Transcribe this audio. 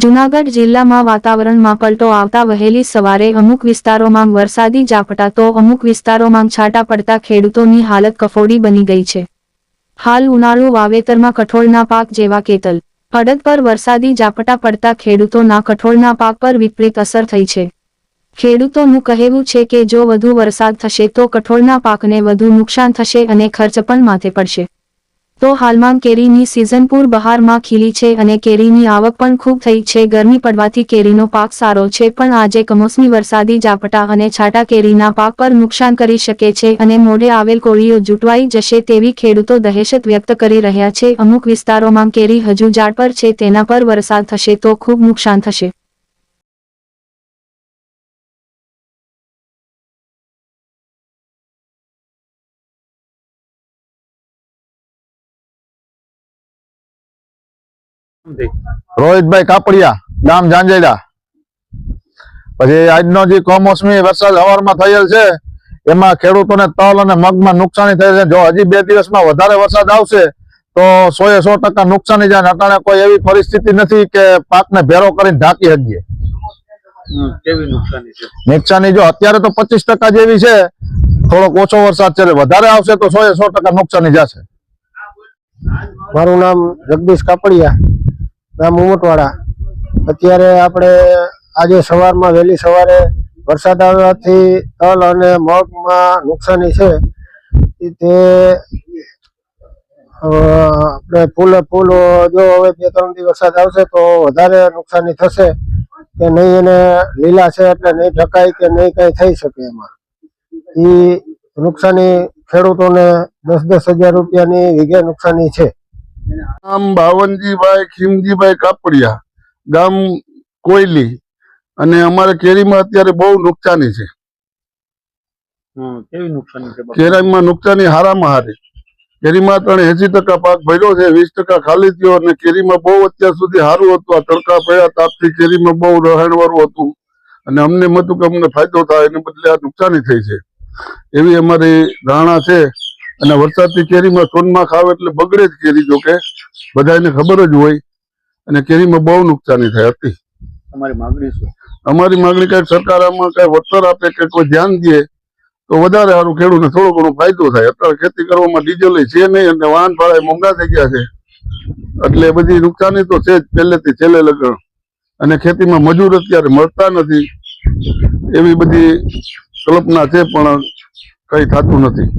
જૂનાગઢ જિલ્લામાં વાતાવરણમાં પલટો આવતા વહેલી સવારે અમુક વિસ્તારોમાં વરસાદી ઝાપટા તો અમુક વિસ્તારોમાં છાંટા પડતા ખેડૂતોની હાલત કફોડી બની ગઈ છે। હાલ ઉનાળુ વાવેતરમાં કઠોળના પાક જેવા કેતલ, અડદ પર વરસાદી ઝાપટા પડતા ખેડૂતોના કઠોળના પાક પર વિપરીત અસર થઈ છે। ખેડૂતોનું કહેવું છે કે જો વધુ વરસાદ થશે તો કઠોળના પાકને વધુ નુકસાન થશે અને ખર્ચ પણ માથે પડશે। તો હાલમાં કેરીની સિઝન પૂર બહારમાં ખીલી છે અને કેરીની આવક પણ ખૂબ થઈ છે। ગરમી પડવાથી કેરીનો પાક સારો છે, પણ આજે કમોસમી વરસાદી ઝાપટા અને છાંટા કેરીના પાક પર નુકસાન કરી શકે છે અને મોઢે આવેલ કોળીઓ જૂટવાઈ જશે તેવી ખેડૂતો દહેશત વ્યક્ત કરી રહ્યા છે। અમુક વિસ્તારોમાં કેરી હજુ ઝાડ પર છે, તેના પર વરસાદ થશે તો ખૂબ નુકસાન થશે। રોહિતભાઈ કાપડિયા, ગામ ઝાંઝેડા। પછી આજનો જે કમોસમી વરસાદ હવારમાં થયેલ છે એમાં ખેડૂતોને તલ અને મગમાં નુકસાની થઈ છે। જો હજી 2 દિવસમાં વધારે વરસાદ આવશે તો 100% નુકસાની જાય। અટાણે કોઈ એવી પરિસ્થિતિ નથી કે પાકને ભેરો કરીને ઢાંકી શકીએ। કેવી નુકસાની છે? નુકસાની જો અત્યારે તો 25% જેવી છે, થોડોક ઓછો વરસાદ છે, વધારે આવશે તો 100% નુકસાની જશે। મારું નામ જગદીશ કાપડિયા, ગામ ઉમટવાડા। અત્યારે આપણે આજે સવારમાં વહેલી સવારે વરસાદ આવવાથી તલ અને મગમાં નુકસાની છે। તે આપણે ફૂલે ફૂલ જો હવે 2-3 દી વરસાદ આવશે તો વધારે નુકસાની થશે કે નહીં, એને લીલા છે એટલે નહીં ઢકાય કે નહીં કંઈ થઈ શકે એમાં। એ નુકસાની ખેડૂતોને 10-10 હજાર રૂપિયાની વીઘે નુકસાની છે। નામ બાવનજીભાઈ ખીમજીભાઈ કાપડિયા, ગામ કોયલી। અને અમારે કેરીમાં અત્યારે બહુ નુકસાની છે। કેવી નુકસાની છે? કેરીમાં નુકસાની હારામાં હારી। કેરીમાં 80% પાક ભર્યો છે, 20% ખાલી થયો અને કેરીમાં બહુ અત્યાર સુધી સારું હતું। આ તડકા પડ્યા તાપથી કેરીમાં બહુ રહેણવાળું હતું અને અમને એમ હતું કે અમને ફાયદો થાય, એને બદલે આ નુકસાની થઈ છે એવી અમારી ધારણા છે। અને વરસાદથી કેરીમાં સોનમાં ખાવ એટલે બગડે જ કેરી, જો કે બધાને ખબર જ હોય। અને કેરીમાં બહુ નુકસાની થઈ હતી। તમારી માંગણી શું? અમારી માંગણી કઈ સરકાર આમાં કઈ વળતર આપે કે કોઈ ધ્યાન દે તો વધારે સારું, ખેડૂતને થોડો ઘણો ફાયદો થાય। અત્યારે ખેતી કરવામાં ડીઝલ છે નહીં અને વાહન ભાડા મોંઘા થઈ ગયા છે, એટલે બધી નુકસાની તો છે જ પહેલેથી છેલ્લે લગન। અને ખેતીમાં મજૂર અત્યારે મળતા નથી, એવી બધી કલ્પના છે, પણ કઈ થતું નથી।